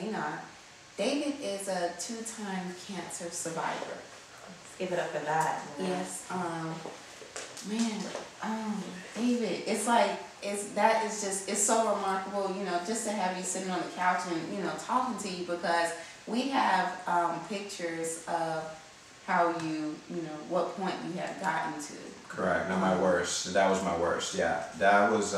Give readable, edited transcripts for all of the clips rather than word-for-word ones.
may not, David is a 2-time cancer survivor. Let's give it up for that. Yes, David, it's so remarkable, just to have you sitting on the couch and, talking to you, because we have pictures of how what point you have gotten to. Correct, not my worst. That was my worst, yeah. That was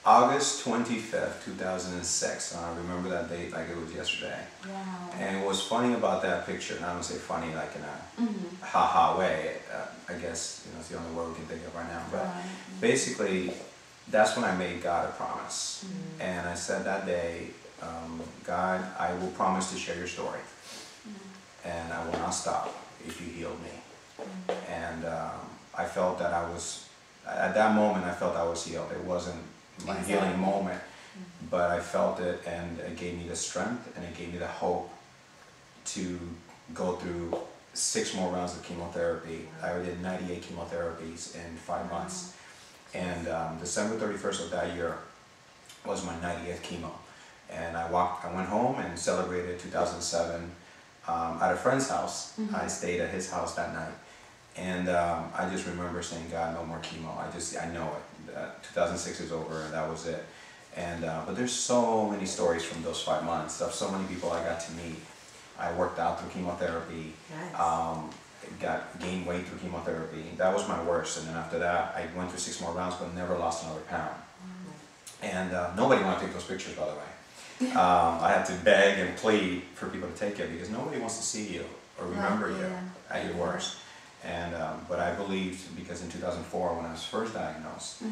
August 25th, 2006. I remember that date like it was yesterday. Wow. And what's funny about that picture, and I don't say funny like in a ha-ha way, I guess it's the only word we can think of right now, but basically that's when I made God a promise. And I said that day, God, I will promise to share your story, and I will not stop if you healed me. And I felt that at that moment I felt I was healed. It wasn't my healing moment, but I felt it, and it gave me the strength, and it gave me the hope to go through 6 more rounds of chemotherapy. I already did 98 chemotherapies in 5 months, and December 31st of that year was my 90th chemo. And I went home and celebrated 2007 at a friend's house. I stayed at his house that night, and I just remember saying, God, no more chemo. I know it. 2006 is over, and that was it. And but there's so many stories from those 5 months of so many people I got to meet. I worked out through chemotherapy. Nice. Gained weight through chemotherapy. That was my worst. And then after that, I went through 6 more rounds, but never lost another pound. And nobody wanted to take those pictures, by the way. I had to beg and plead for people to take it, because nobody wants to see you or remember you at your worst. And but I believed, because in 2004, when I was first diagnosed,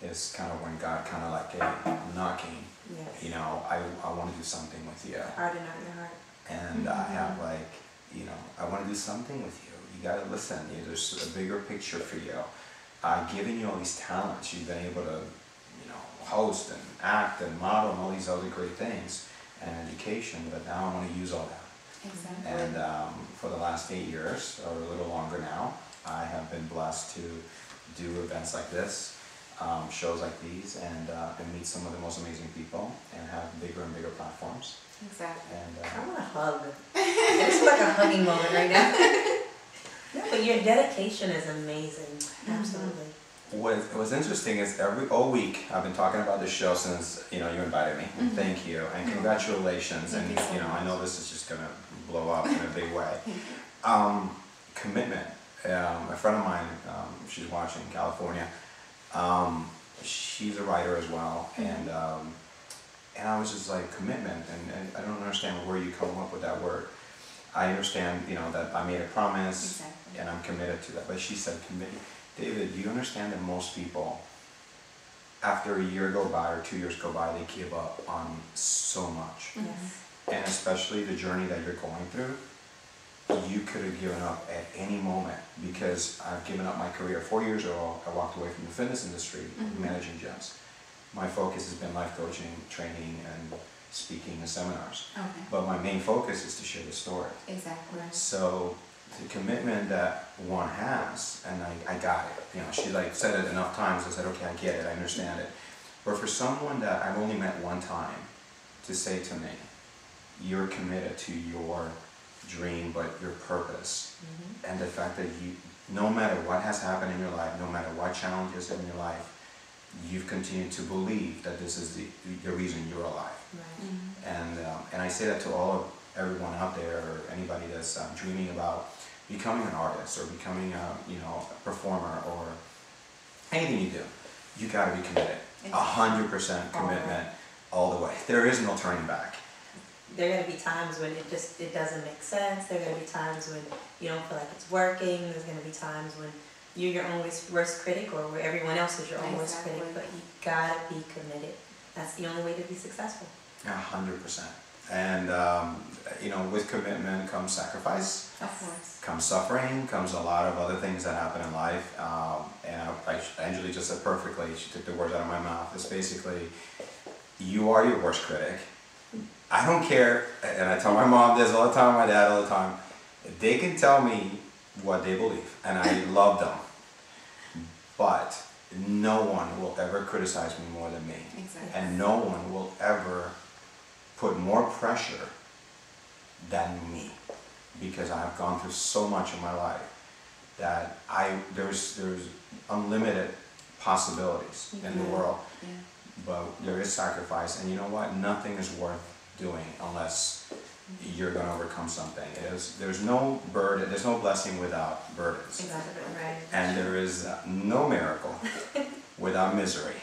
is kind of when God kind of like, hey, I'm knocking. Yes. I want to do something with you. Harden out your heart. And I have like, I want to do something with you. You got to listen. There's a bigger picture for you. I've given you all these talents. You've been able to, host and act and model and all these other great things, and education. But now I want to use all that. Exactly. And for the last 8 years, or a little longer now, I have been blessed to do events like this, shows like these, and meet some of the most amazing people, and have bigger and bigger platforms. Exactly. And I want to hug. It's like a hugging moment right now. No, but your dedication is amazing. Absolutely. What's interesting is all week I've been talking about this show since you invited me. And thank you, and congratulations. Thank and you so much. I know this is just gonna blow up in a big way. Commitment. A friend of mine, she's watching, California. She's a writer as well, and I was just like, commitment, and I don't understand where you come up with that word. I understand, that I made a promise, and I'm committed to that. But she said, commitment. David, do you understand that most people, after a year go by or 2 years go by, they give up on so much? Yes. And especially the journey that you're going through, you could have given up at any moment, because I've given up my career. 4 years ago, I walked away from the fitness industry, managing gyms. My focus has been life coaching, training, and speaking and seminars. Okay. But my main focus is to share the story. Exactly. So the commitment that one has, and I got it. She said it enough times. I said, okay, I get it, I understand it. But for someone that I've only met one time to say to me, you're committed to your dream, but your purpose, and the fact that no matter what has happened in your life, no matter what challenges in your life, you've continued to believe that this is the reason you're alive. Right. And I say that to everyone out there, or anybody that's dreaming about becoming an artist, or becoming a performer, or anything you do. You got to be committed. 100% commitment all the way. There is no turning back. There are going to be times when it doesn't make sense. There are going to be times when you don't feel like it's working. There's going to be times when you're your own worst critic, or where everyone else is your own worst critic. But you got to be committed. That's the only way to be successful. 100%. And with commitment comes sacrifice. Of course. Comes suffering. Comes a lot of other things that happen in life. And Angela just said perfectly. She took the words out of my mouth. It's basically, you are your worst critic. I don't care, and I tell my mom this all the time, my dad all the time. They can tell me what they believe, and I love them. But no one will ever criticize me more than me. Exactly. And no one will ever put more pressure than me, because I've gone through so much in my life that there's unlimited possibilities in the world, but there is sacrifice, and you know what? Nothing is worth doing unless you're going to overcome something. There's no burden, there's no blessing without burdens. Exactly, right. And there is no miracle without misery.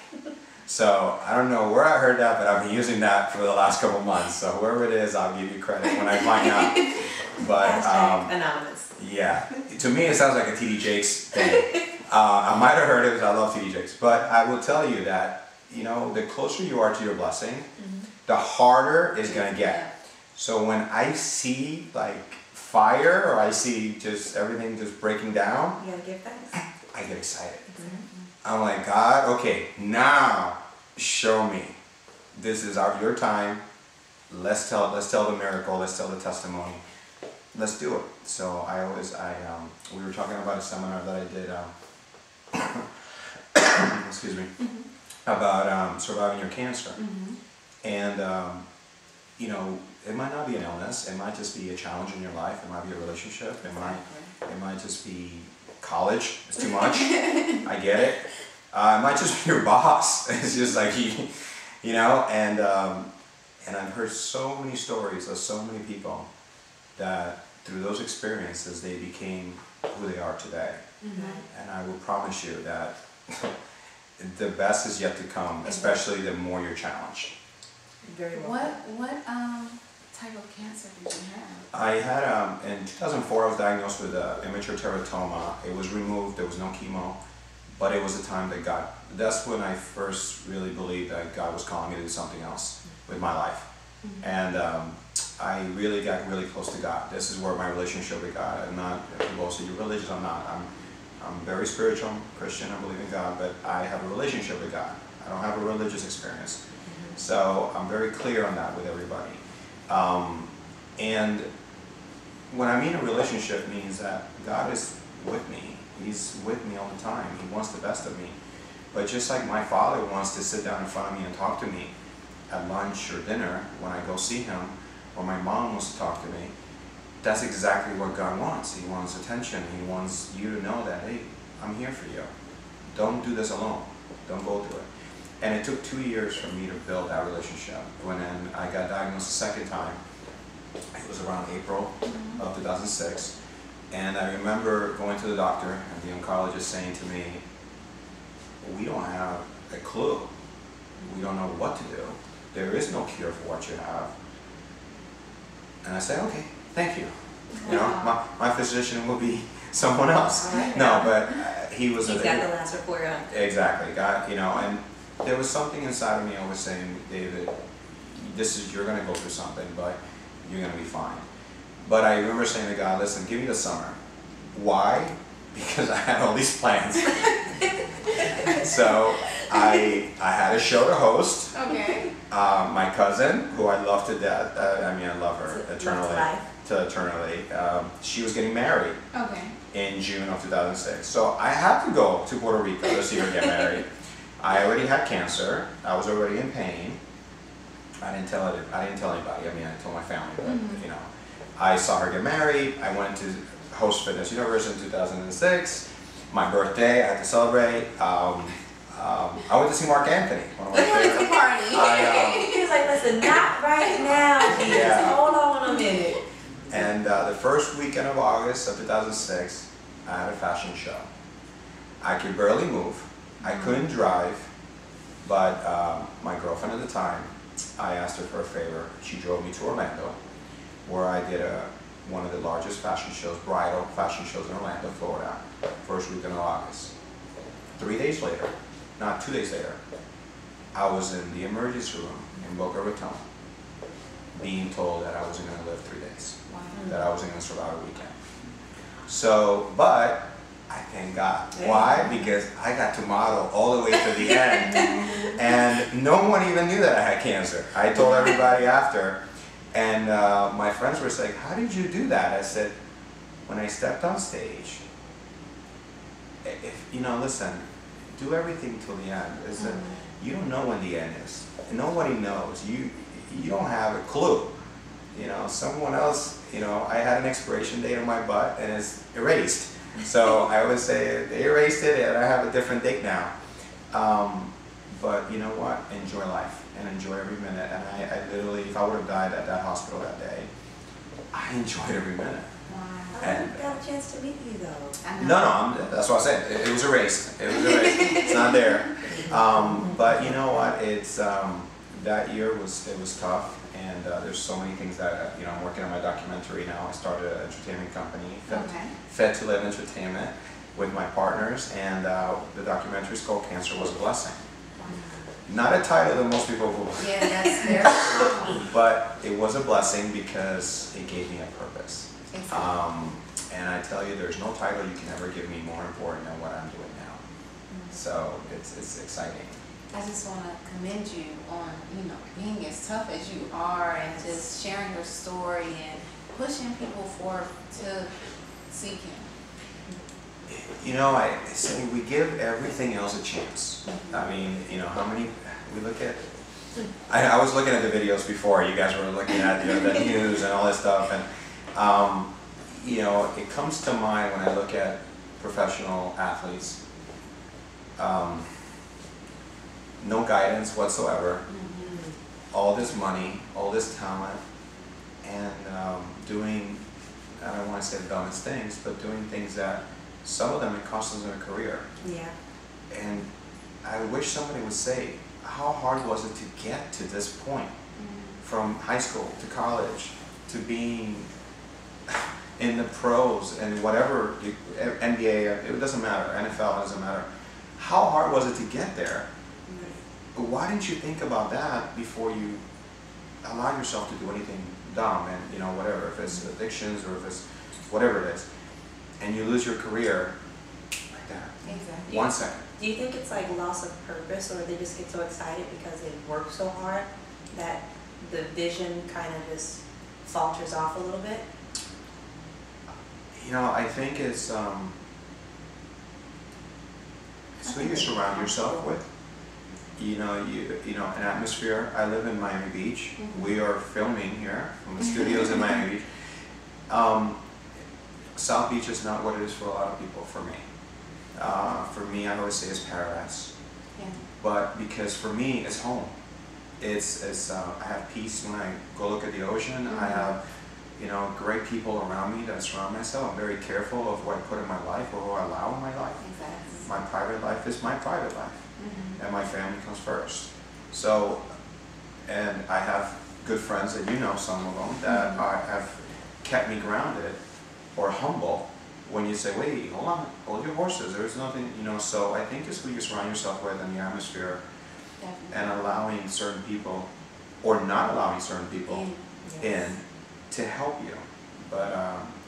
So I don't know where I heard that, but I've been using that for the last couple months. So whoever it is, I'll give you credit when I find out. But anonymous. Yeah, to me it sounds like a TD Jakes thing. I might have heard it because I love TD Jakes, but I will tell you that, you know, the closer you are to your blessing, the harder it's gonna get. So when I see like fire, or I see just everything just breaking down, You gotta give thanks. I get excited. I'm like, God, okay, now show me. This is your time. Let's tell the miracle. Let's tell the testimony. Let's do it. So we were talking about a seminar that I did, excuse me, about surviving your cancer. And, you know, it might not be an illness. It might just be a challenge in your life. It might be a relationship. It might just be college. It's too much. I get it. It might just be your boss. It's just like, you know, and I've heard so many stories of so many people that through those experiences they became who they are today. And I will promise you that the best is yet to come, especially the more you're challenged. Very well. What type of cancer did you have? I had, in 2004 I was diagnosed with immature teratoma. It was removed, there was no chemo, but it was a time that that's when I first really believed that God was calling me to do something else with my life. And I really got really close to God. This is where my relationship with God, I'm not, people say you're religious, I'm not. I'm very spiritual, Christian, I believe in God, but I have a relationship with God. I don't have a religious experience. So I'm very clear on that with everybody. And when I mean a relationship means that God is with me. He's with me all the time. He wants the best of me. But just like my father wants to sit down in front of me and talk to me at lunch or dinner when I go see him, or my mom wants to talk to me, that's exactly what God wants. He wants attention. He wants you to know that, hey, I'm here for you. Don't do this alone. Don't go through it. And it took 2 years for me to build that relationship. When then I got diagnosed the second time, it was around April of 2006. And I remember going to the doctor and the oncologist saying to me, we don't have a clue. We don't know what to do. There is no cure for what you have. And I said, okay, thank you. You know, my physician will be someone else. No, but he was. He's got the last report on. Exactly, God, you know, and there was something inside of me always saying, David, you're going to go through something, but you're going to be fine. But I remember saying to God, listen, give me the summer. Why? Because I had all these plans. So I had a show to host. Okay. My cousin, who I love to death, I love her eternally. She was getting married. Okay. In June of 2006. So I had to go to Puerto Rico to see her get married. I already had cancer. I was already in pain. I didn't tell anybody. I mean, I told my family, but you know, I saw her get married. I went to host Fitness Universe in 2006. My birthday, I had to celebrate. I went to see Mark Anthony. One of my favorite. Party. He was like, listen, not right now. Jesus, hold on a minute. And the first weekend of August of 2006, I had a fashion show. I could barely move. I couldn't drive, but my girlfriend at the time, I asked her for a favor. She drove me to Orlando, where I did one of the largest fashion shows, bridal fashion shows in Orlando, Florida, first weekend of August. 3 days later, not 2 days later, I was in the emergency room in Boca Raton, being told that I wasn't going to live 3 days, that I wasn't going to survive a weekend. So, but I thank God. Why? Because I got to model all the way to the end, and no one even knew that I had cancer. I told everybody after, and my friends were saying, how did you do that? I said, when I stepped on stage, if, you know, listen, do everything till the end. You don't know when the end is. Nobody knows. you don't have a clue. You know, someone else, you know, I had an expiration date on my butt and it's erased. So I always say they erased it and I have a different date now. But you know what? Enjoy life and enjoy every minute. And I literally, if I would have died at that hospital that day, I enjoyed every minute. Wow. And I got a chance to meet you though. no, that's what I said. It was erased. It was erased. It's not there. But you know what? It's that year was tough, and there's so many things that you know. I'm working on my documentary now. I started an entertainment company, Fed to Live Entertainment, with my partners, and the documentary is called "Cancer Was a Blessing." Not a title that most people will. Yeah, that's very strong. But it was a blessing because it gave me a purpose. Exactly. And I tell you, there's no title you can ever give me more important than what I'm doing now. So it's exciting. I just want to commend you on, you know, being as tough as you are and just sharing your story and pushing people forward to seek Him. You know, I say we give everything else a chance. I mean, you know, how many, we look at, I was looking at the videos before, you guys were looking at the news and all this stuff, and you know, it comes to mind when I look at professional athletes, no guidance whatsoever, all this money, all this talent, and doing, I don't want to say the dumbest things, but doing things that some of them it costs them a career. Yeah. And I wish somebody would say, how hard was it to get to this point? From high school to college to being in the pros and whatever, NBA, it doesn't matter, NFL doesn't matter. How hard was it to get there? Why didn't you think about that before you allow yourself to do anything dumb and, you know, whatever, if it's addictions or if it's whatever it is, and you lose your career like that. Exactly. 1 second. Do you think it's like loss of purpose, or they just get so excited because they work so hard that the vision kind of just falters off a little bit? You know, I think it's who you surround yourself with. You know, an atmosphere. I live in Miami Beach. We are filming here from the studios in Miami Beach. South Beach is not what it is for a lot of people. For me, I always say it's paradise. Yeah. But because for me, it's home. It's I have peace when I go look at the ocean. I have, you know, great people around me that surround myself. I'm very careful of what I put in my life or who I allow in my life. Exactly. My private life is my private life, and my family comes first. So, and I have good friends that you know, some of them, that have kept me grounded or humble when you say, wait, hold on, hold your horses, there's nothing, you know. So I think it's who you surround yourself with and the atmosphere. Definitely. And allowing certain people or not allowing certain people in to help you. But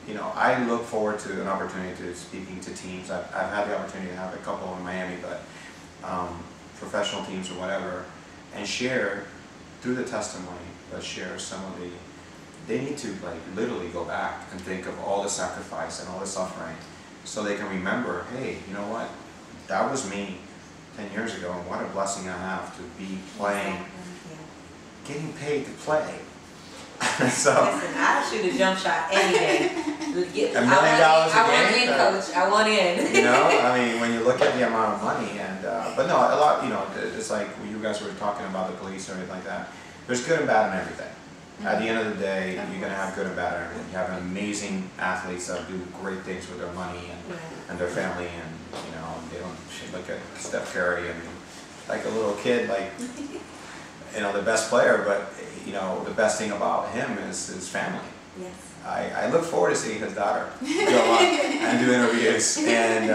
you know, I look forward to an opportunity to speaking to teams. I've had the opportunity to have a couple in Miami, but professional teams or whatever, and share through the testimony, but share some of the, they need to like literally go back and think of all the sacrifice and all the suffering so they can remember, hey, you know what, that was me 10 years ago, and what a blessing I have to be playing, getting paid to play. So, listen, I'll shoot a jump shot any day. $1 million a game. Coach. I want in. You know, I mean, when you look at the amount of money, and but no, a lot. You know, it's like when you guys were talking about the police or anything like that. There's good and bad in everything. At the end of the day, you're gonna have good and bad in everything. You have amazing athletes that do great things with their money and their family, and you know, they don't look at Steph Curry and like a little kid, like you know, the best player, but you know, the best thing about him is his family. Yes. I look forward to seeing his daughter go on and do interviews, and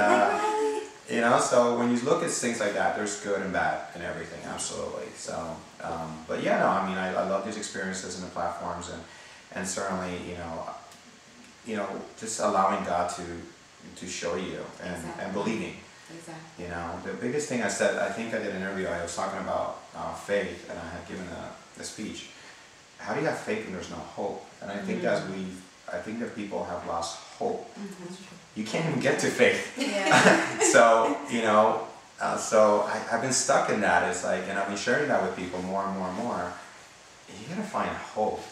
you know, so when you look at things like that, there's good and bad in everything, absolutely. So, but yeah, no, I mean, I love these experiences and the platforms, and certainly, you know, just allowing God to show you and believing. Exactly. You know, the biggest thing I said, I think I did an interview, I was talking about faith, and I had given a speech. How do you have faith when there's no hope? And I think I think that people have lost hope. You can't even get to faith. Yeah. So, you know, so I've been stuck in that. It's like, and I've been sharing that with people more and more and more. you gotta find hope.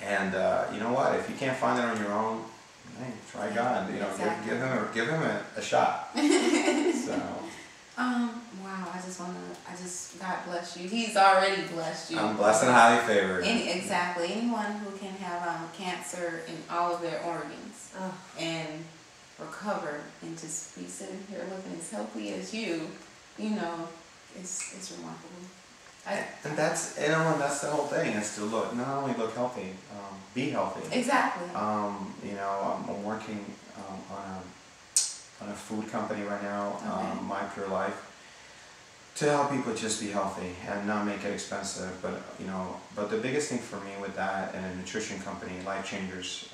And you know what? If you can't find it on your own, hey, try God. You know, Exactly. give him a shot. So. Wow, God bless you. He's already blessed you. I'm blessed and highly favored. Exactly. Anyone who can have cancer in all of their organs and recover and just be sitting here looking as healthy as you know, it's remarkable. And that's the whole thing, is to not only look healthy, be healthy. Exactly. You know, I'm working on a food company right now, My Pure Life, to help people just be healthy and not make it expensive. But you know, the biggest thing for me with that and a nutrition company, Life Changers,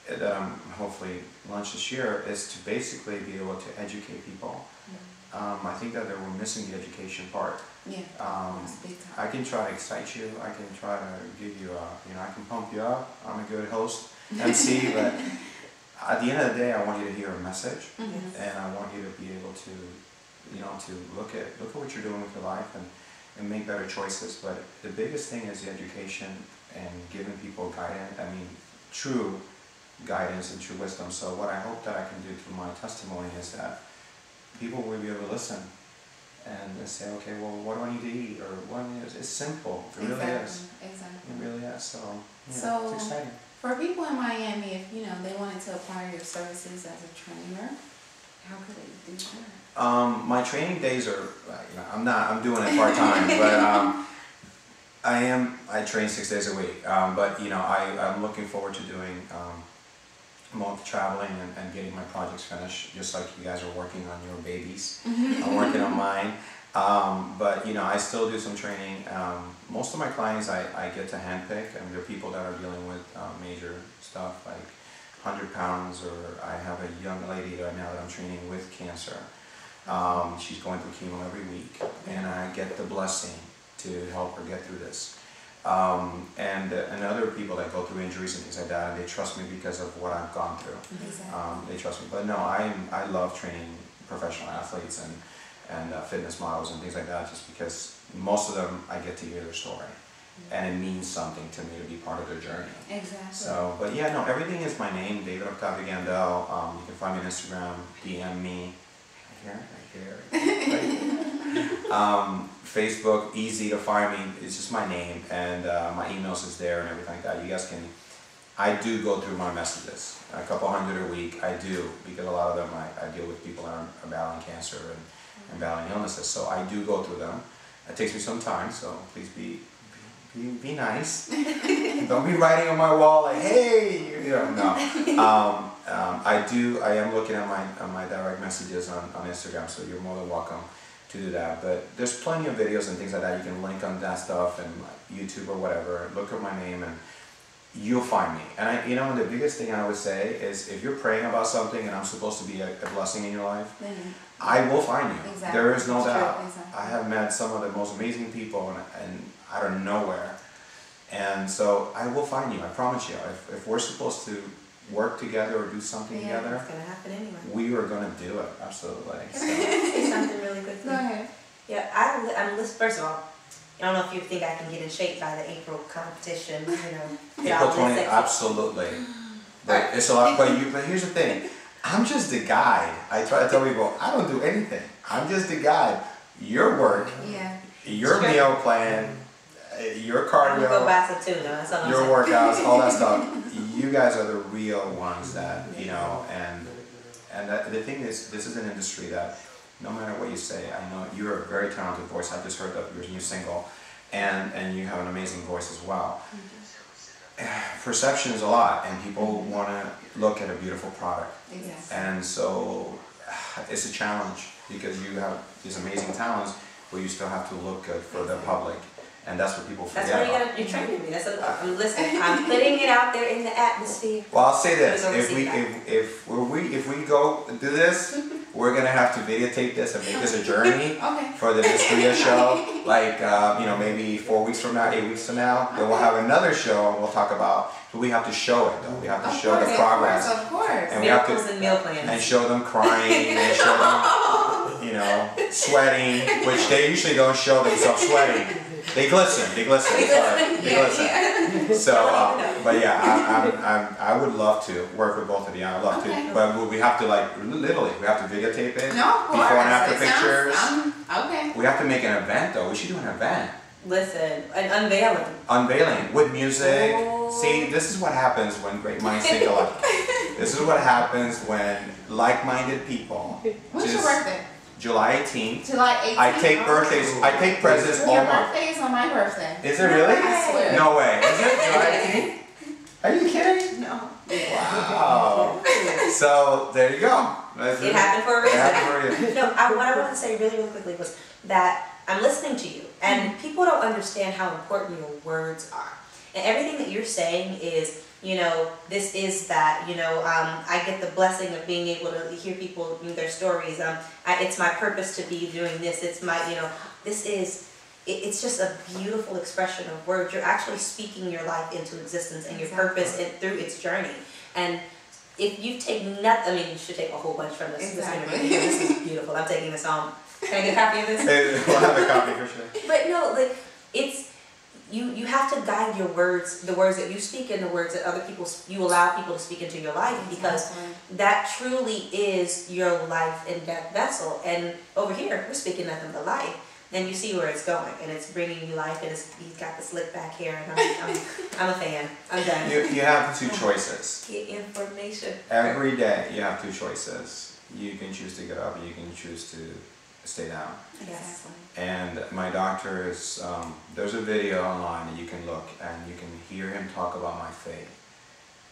that I'm hopefully launch this year, is to basically be able to educate people. I think that we're missing the education part. Yeah. I can try to excite you. I can try to give you I can pump you up. I'm a good host, MC, but at the end of the day, I want you to hear a message, and I want you to be able to, to look at what you're doing with your life and make better choices. But the biggest thing is the education and giving people guidance. I mean, true guidance and true wisdom. So what I hope that I can do through my testimony is that people will be able to listen and say, okay, well, what do I need to eat? Or what is it's simple. It really is. Exactly. It really is. So, so it's exciting. For people in Miami, if they wanted to acquire your services as a trainer, how could they do that? My training days are, I'm doing it part-time, but I train 6 days a week. But I'm looking forward to doing more traveling and getting my projects finished, just like you guys are working on your babies. I'm working on mine. But I still do some training. Most of my clients I get to handpick. I mean, they're people that are dealing with major stuff like 100 pounds, or I have a young lady right now that I'm training with cancer. She's going through chemo every week, and I get the blessing to help her get through this. And other people that go through injuries and things like that, and they trust me because of what I've gone through. Exactly. They trust me. But no, I love training professional athletes and fitness models and things like that, just because most of them I get to hear their story, and it means something to me to be part of their journey. Exactly. So, but yeah, no, everything is my name, David Octavio Gandell. You can find me on Instagram, DM me. Facebook, easy to find me. It's just my name, and my emails is there and everything like that. You guys can. I do go through my messages, a couple hundred a week. I do, because a lot of them I deal with people that are battling cancer and battling illnesses. So I do go through them. It takes me some time, so please be nice. Don't be writing on my wall like, hey, no. I am looking at my direct messages on Instagram, so you're more than welcome to do that. But there's plenty of videos and things like that. You can link on that stuff and YouTube or whatever. Look up my name and you'll find me. And the biggest thing I would say is, if you're praying about something and I'm supposed to be a blessing in your life, I will find you. Exactly. There is no doubt. Exactly. I have met some of the most amazing people and out of nowhere. And so I will find you, I promise you. If we're supposed to work together or do something together, it's going to happen anyway. We are going to do it, absolutely. So. Say something really quickly. Go ahead. Yeah, I'm first of all, I don't know if you think I can get in shape by the April competition, April 20th, absolutely. But it's a lot. But here's the thing. I'm just the guide. I try to tell people I don't do anything. I'm just the guide. Your work, your meal plan, your cardio, I'm gonna go buy some tuna. That's all your workouts, all that stuff. You guys are the real ones that and the thing is, this is an industry that, no matter what you say, I know you're a very talented voice. I just heard that your new single, and you have an amazing voice as well. Perception is a lot, and people want to look at a beautiful product. Yes. And so it's a challenge, because you have these amazing talents, but you still have to look good for the public. And that's what people forget. That's why you're training me. Listen, I'm putting it out there in the atmosphere. Well, I'll say this: if we go do this, we're gonna have to videotape this and make this a journey for the Ms Dria Show. Like maybe 4 weeks from now, 8 weeks from now, then we'll have another show and we'll talk about. But we have to show it though. We have to show the progress. Of course. And we have to and meal plans. And show them crying and show them. sweating, which they usually don't show themselves sweating. They glisten. Sorry, they glisten. So, but yeah, I would love to work with both of you. I'd love to, but we have to literally, we have to videotape it. No, of course. Before and after pictures. Okay. We have to make an event though. We should do an event. Listen, an unveiling. Unveiling with music. Oh. See, this is what happens when great minds think alike. This is what happens when like-minded people. What's your birthday? July 18th. July 18th. I take birthdays. I take presents all month. Your birthday is on my birthday. Is it really? I swear. No way. Is it July 18th? Are you kidding? No. Wow. So there you go. It happened for a reason. It happened for a reason. No, what I wanted to say really quickly was that I'm listening to you, and people don't understand how important your words are. And everything that you're saying is, this is that, I get the blessing of being able to hear people, their stories. It's my purpose to be doing this. It's my, it's just a beautiful expression of words. You're actually speaking your life into existence and your purpose through its journey. And if you take nothing, you should take a whole bunch from this. Exactly. This is beautiful. I'm taking this home. Can I get a copy of this? We'll have a copy for sure. But no, it's you have to guide your words, the words that you speak and the words that you allow people to speak into your life, because that truly is your life and death vessel. And over here, we're speaking nothing but life. And you see where it's going, and it's bringing you life, and he's got the slick back hair, and I'm a fan. I'm done. You have two choices. Get information. Every day you have two choices. You can choose to get up, and you can choose to stay down. Yes. And my doctor is, there's a video online that you can look and you can hear him talk about my faith.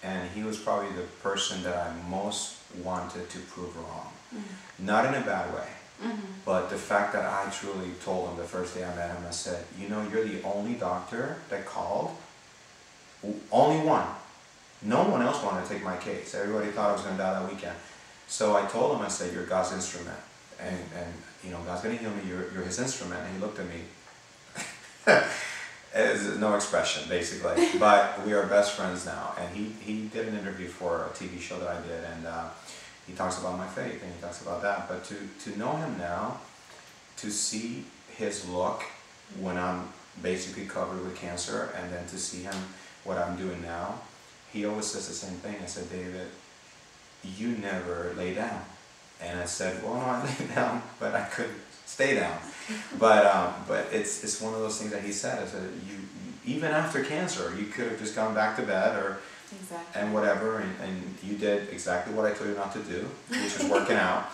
And he was probably the person that I most wanted to prove wrong. Mm-hmm. Not in a bad way, but the fact that I truly told him the first day I met him, I said, you're the only doctor that called, only one. No one else wanted to take my case. Everybody thought I was going to die that weekend. So I told him, I said, you're God's instrument. And God's going to heal me, you're his instrument. And he looked at me, there's no expression, basically. But we are best friends now. And he did an interview for a TV show that I did, and he talks about my faith, and he talks about that. But to know him now, to see his look when I'm basically covered with cancer, and then to see him, what I'm doing now, he always says the same thing. I said, David, you never lay down. And I said, well, no, I lay down, but I couldn't stay down. But it's one of those things that he said. I said, you even after cancer, you could have just gone back to bed and whatever, and you did exactly what I told you not to do, which is working out.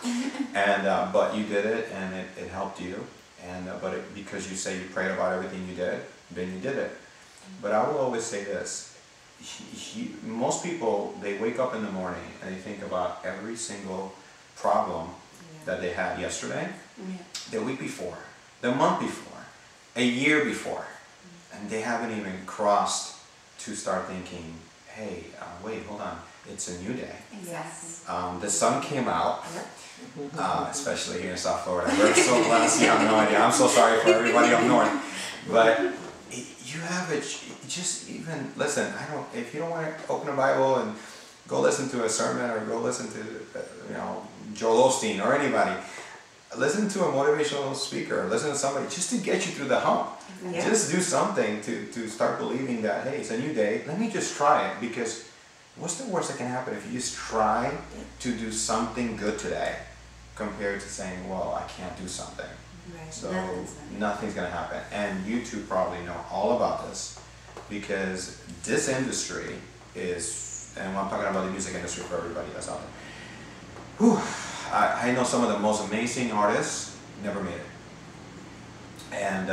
And but you did it, and it helped you. And because you say you prayed about everything you did, then you did it. But I will always say this. Most people, they wake up in the morning and they think about every single problem that they had yesterday, the week before, the month before, a year before, and they haven't even crossed to start thinking, hey, wait, hold on, it's a new day. Exactly. The sun came out, especially here in South Florida. We're so blessed, you have no idea. I'm so sorry for everybody up north. But you have it, just even, listen, if you don't want to open a Bible and go listen to a sermon or go listen to, Joel Osteen or anybody, listen to a motivational speaker, listen to somebody just to get you through the hump. Yeah. Just do something to start believing that, hey, it's a new day, let me just try it, because what's the worst that can happen if you just try to do something good today compared to saying, well, I can't do something. Right. So nothing's going to happen. And you two probably know all about this, because this industry is, and I'm talking about the music industry for everybody that's out there, I know some of the most amazing artists never made it. And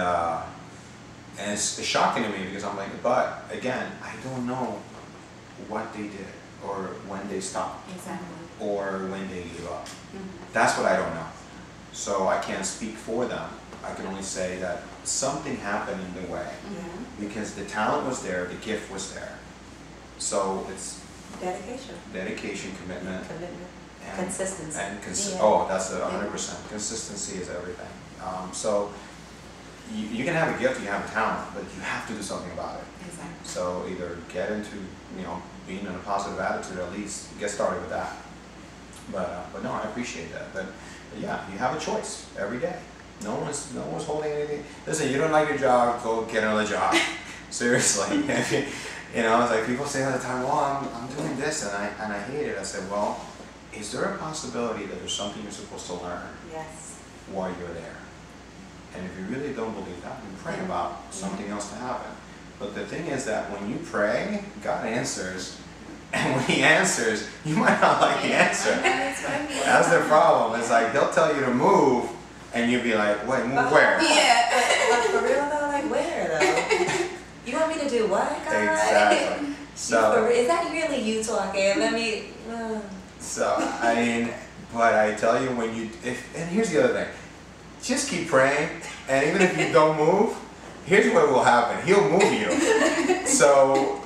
it's shocking to me, because I'm like, but again, I don't know what they did, or when they stopped, or when they gave up. That's what I don't know. So I can't speak for them. I can only say that something happened in the way, because the talent was there, the gift was there. So it's dedication, commitment. And consistency. And oh, that's 100%. Consistency is everything. So you can have a gift, you can have a talent, but you have to do something about it. So either get into being in a positive attitude, at least get started with that. But no, I appreciate that. But yeah, you have a choice every day. No one's holding anything. Listen, you don't like your job, go get another job. Seriously. You know, it's like people say all the time, well, I'm doing this and I hate it. I said, well, is there a possibility that there's something you're supposed to learn while you're there? And if you really don't believe that, then pray about something else to happen. But the thing is that when you pray, God answers. And when he answers, you might not like the answer. That's the problem. It's like he'll tell you to move, and you'll be like, wait, move where? Yeah. But for real though, like where though? You want me to do what, God? Exactly. So is that really you talking? Let me. So I mean, but I tell you, when you and here's the other thing, just keep praying, and even if you don't move, here's what will happen: He'll move you. So.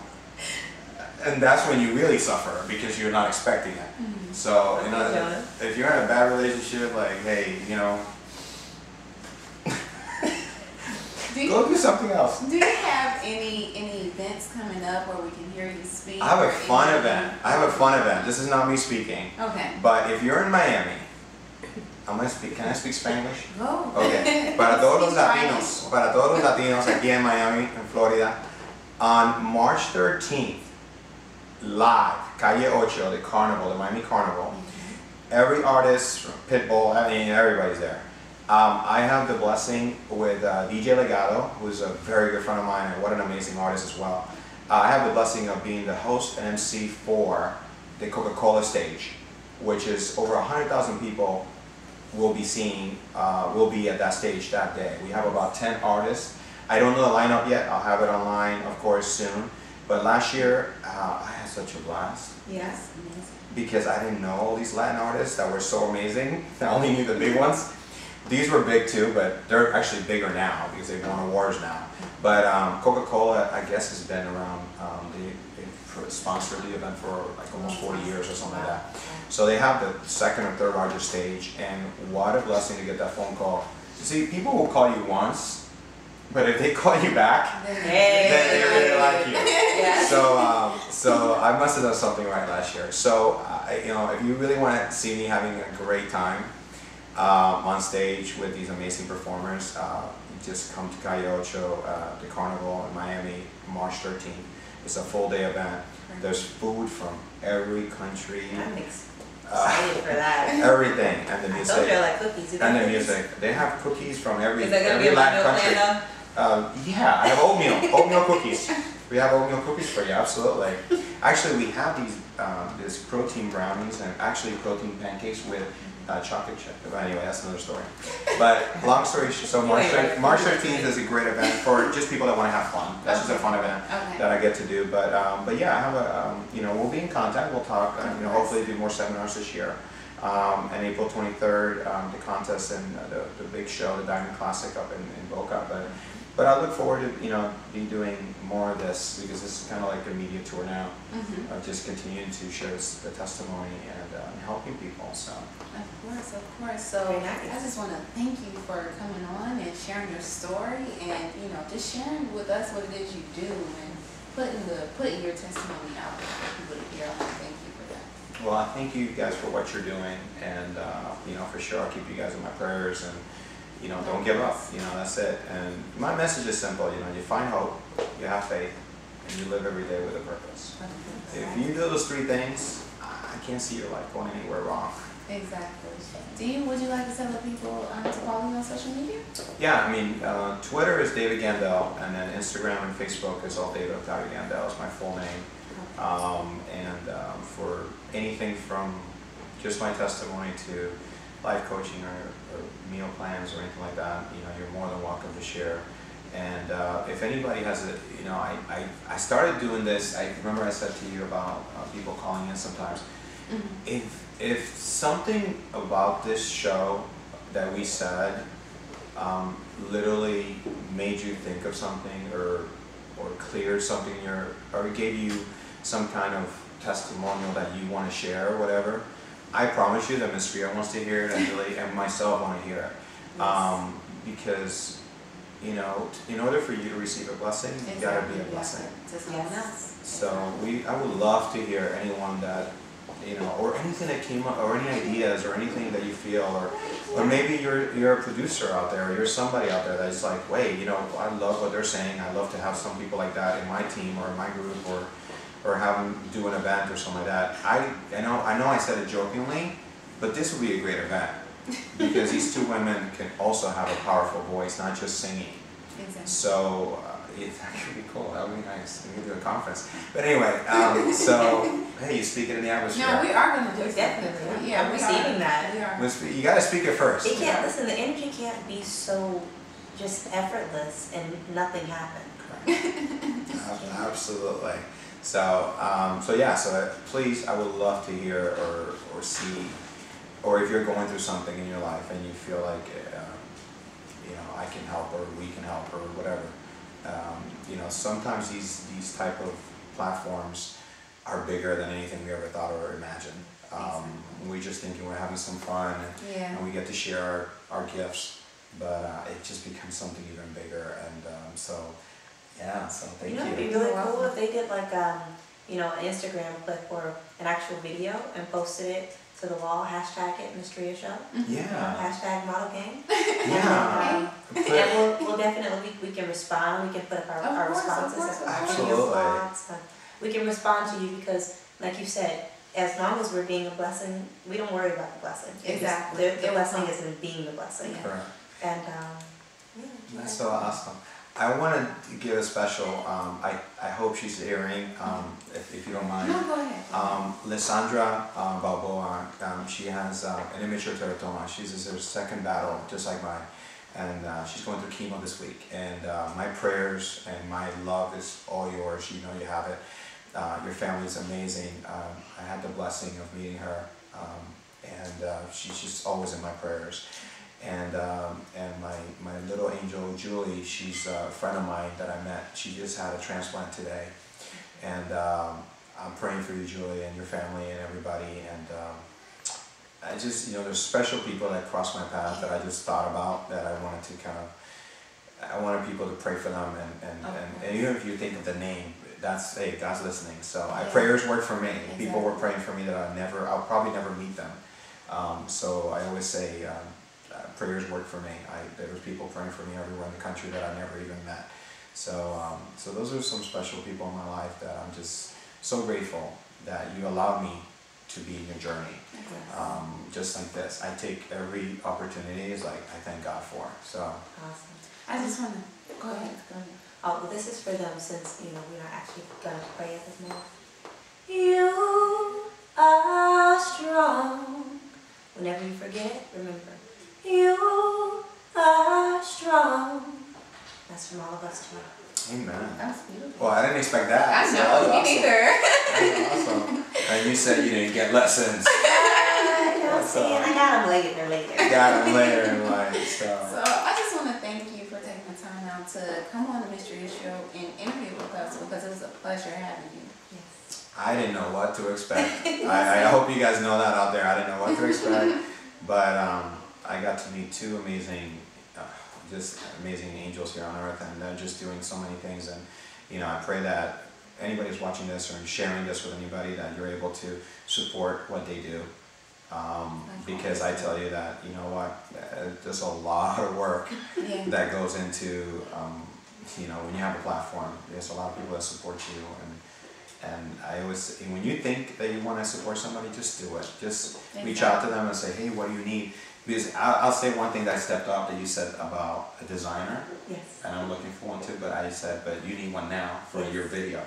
And that's when you really suffer because you're not expecting it. So, you know, if you're in a bad relationship, like, hey, you know, go do something else. Do you have any events coming up where we can hear you speak? I have a fun event. This is not me speaking. Okay. But if you're in Miami, I'm gonna speak. Can I speak Spanish? Go. Okay. Para todos los latinos aquí en Miami, in Florida, on March 13th. Live, Calle Ocho, the carnival, the Miami Carnival. Every artist, Pitbull, I mean, everybody's there. I have the blessing with DJ Legado, who's a very good friend of mine and what an amazing artist as well. I have the blessing of being the host and MC for the Coca-Cola stage, which is over 100,000 people will be seeing, will be at that stage that day. We have about 10 artists. I don't know the lineup yet. I'll have it online, of course, soon. But last year, I had such a blast. Yes. Because I didn't know all these Latin artists that were so amazing. I only knew the big ones. These were big too, but they're actually bigger now because they've won awards now. But Coca-Cola, I guess, has been around, they've sponsored the event for like almost 40 years or something like that. So they have the second or third largest stage, and what a blessing to get that phone call. See, people will call you once, but if they call you back, then they really like you. Yeah. So I must have done something right last year. So you know, if you really want to see me having a great time on stage with these amazing performers, just come to Calle Ocho, the Carnival in Miami, March 13th. It's a full day event. There's food from every country. I'm excited for that. Everything, and the music. Those are like cookies. And the music. They have cookies from every Latin country. Yeah, I have oatmeal cookies. We have oatmeal cookies for you, absolutely. Actually, we have these this protein brownies and actually protein pancakes with chocolate chip. But anyway, that's another story. But long story short, so March 13th is a great event for just people that want to have fun. That's just a fun event that I get to do. But yeah, I have a you know, we'll be in contact. We'll talk. You know, hopefully do more seminars this year. And April 23rd, the contest and the big show, the Diamond Classic up in Boca. But I look forward to, you know, be doing more of this because this is kind of like a media tour now. Of just continuing to share the testimony and helping people. So. Of course. So I just want to thank you for coming on and sharing your story and, you know, just sharing with us what it is you do and putting your testimony out there for people to hear. I want to thank you for that. Well, I thank you guys for what you're doing, and you know, for sure I'll keep you guys in my prayers, and you know, don't give up. You know, that's it. And my message is simple. You know, you find hope, you have faith, and you live every day with a purpose. If you do those three things, I can't see your life going anywhere wrong. Exactly. Would you like to tell the people to follow you on social media? Yeah, I mean, Twitter is David Gandell, and then Instagram and Facebook is all David Octavio Gandell is my full name. For anything from just my testimony to life coaching or meal plans or anything like that, you know, you're more than welcome to share. And if anybody has a, you know, I started doing this. I remember I said to you about people calling in sometimes. If something about this show that we said literally made you think of something or cleared something in your, or gave you some kind of testimonial that you want to share or whatever, I promise you that Ms Dria wants to hear it, and Billy and myself want to hear it. Because, you know, in order for you to receive a blessing, you gotta be a blessing. To someone else. So I would love to hear anyone that you know, or anything that came up, or any ideas, or anything that you feel, or maybe you're a producer out there, or you're somebody out there that's like, wait, you know, I love what they're saying. I love to have some people like that in my team or in my group, or have them do an event or something like that. I know I said it jokingly, but this would be a great event because these two women can also have a powerful voice, not just singing. Exactly. So that could be cool. That would be nice. We could do a conference. But anyway, so hey, you speak it in the atmosphere. No, we are going to do Definitely. something. I'm receiving that. We are. You got to speak it first. It can't, listen, the energy can't be so just effortless and nothing happen. Absolutely. So, so please, I would love to hear or see, or if you're going through something in your life and you feel like, you know, I can help or we can help or whatever. You know, sometimes these type of platforms are bigger than anything we ever thought or imagined. We're just thinking we're having some fun and we get to share our gifts, but it just becomes something even bigger. And so thank you. You know, it'd be really cool if they did like, you know, an Instagram clip or an actual video and posted it to the wall, hashtag it, Ms Dria Show. Yeah. Hashtag model gang. Yeah. And we'll definitely, we can respond, we can put up our responses as Absolutely. response. We can respond to you because, like you said, as long as we're being a blessing, we don't worry about the blessing. Exactly. The blessing is in being the blessing. Yeah. Correct. And, That's so awesome. I want to give a special, I hope she's hearing, if you don't mind. No, go ahead. Lysandra Balboa, she has an immature teratoma. She's in her second battle, just like mine. And she's going through chemo this week. And my prayers and my love is all yours. You know you have it. Your family is amazing. I had the blessing of meeting her. And she's just always in my prayers. And my little angel Julie, she's a friend of mine that I met. She just had a transplant today, and I'm praying for you, Julie, and your family and everybody. And I just, you know, there's special people that cross my path that I just thought about that I wanted to I wanted people to pray for them, and even if you think of the name, that's, hey, God's listening. So prayers work for me. Exactly. People were praying for me that I'll probably never meet them. So I always say. Prayers work for me. There was people praying for me everywhere in the country that I never even met. So those are some special people in my life that I'm just so grateful that you allowed me to be in your journey. Just like this, I take every opportunity as like I thank God for. So awesome. I just want to go ahead. Oh, well, this is for them since you know we're not actually gonna pray at this moment. You are strong. Whenever you forget it, remember. You are strong. That's from all of us too. Amen. That's beautiful. Well, I didn't expect that. I know, me neither. That's awesome. And you said you didn't get lessons. I got them later. Got them later in life. So I just want to thank you for taking the time out to come on the Ms Dria Show and interview with us because it was a pleasure having you. Yes. I didn't know what to expect. I hope you guys know that out there. I didn't know what to expect, but I got to meet two amazing, just amazing angels here on earth, and they're just doing so many things. And you know, I pray that anybody who's watching this or sharing this with anybody, that you're able to support what they do. Because I tell you that, you know what, there's a lot of work that goes into, you know, when you have a platform. There's a lot of people that support you, and I always, when you think that you want to support somebody, just do it. Just reach out to them and say, hey, what do you need? Because I'll say one thing that stepped up that you said about a designer. Yes. And I'm looking for one too, but I said, but you need one now for your video.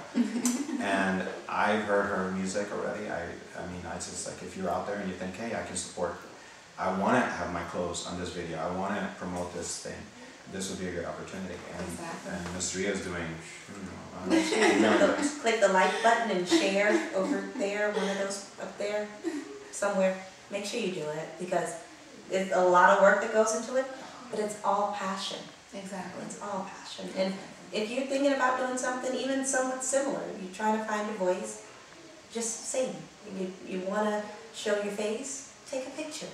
And I've heard her music already. I mean, I just like, if you're out there and you think, hey, I can support, I want to have my clothes on this video. I want to promote this thing. This would be a good opportunity. And Ms Dria is doing, click the like button and share over there, one of those up there, somewhere. Make sure you do it because there's a lot of work that goes into it, but it's all passion. Exactly. It's all passion. And if you're thinking about doing something even somewhat similar, you're trying to find your voice, just sing. You want to show your face, take a picture.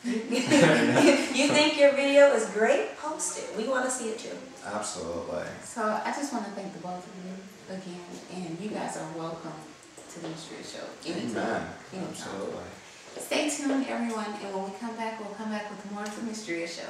You think your video is great, post it. We want to see it too. Absolutely. So I just want to thank the both of you again, and you guys are welcome to the Ms Dria Show. Anytime. Amen. Anytime. Absolutely. Stay tuned, everyone, and when we come back, we'll come back with more of the Ms Dria Show.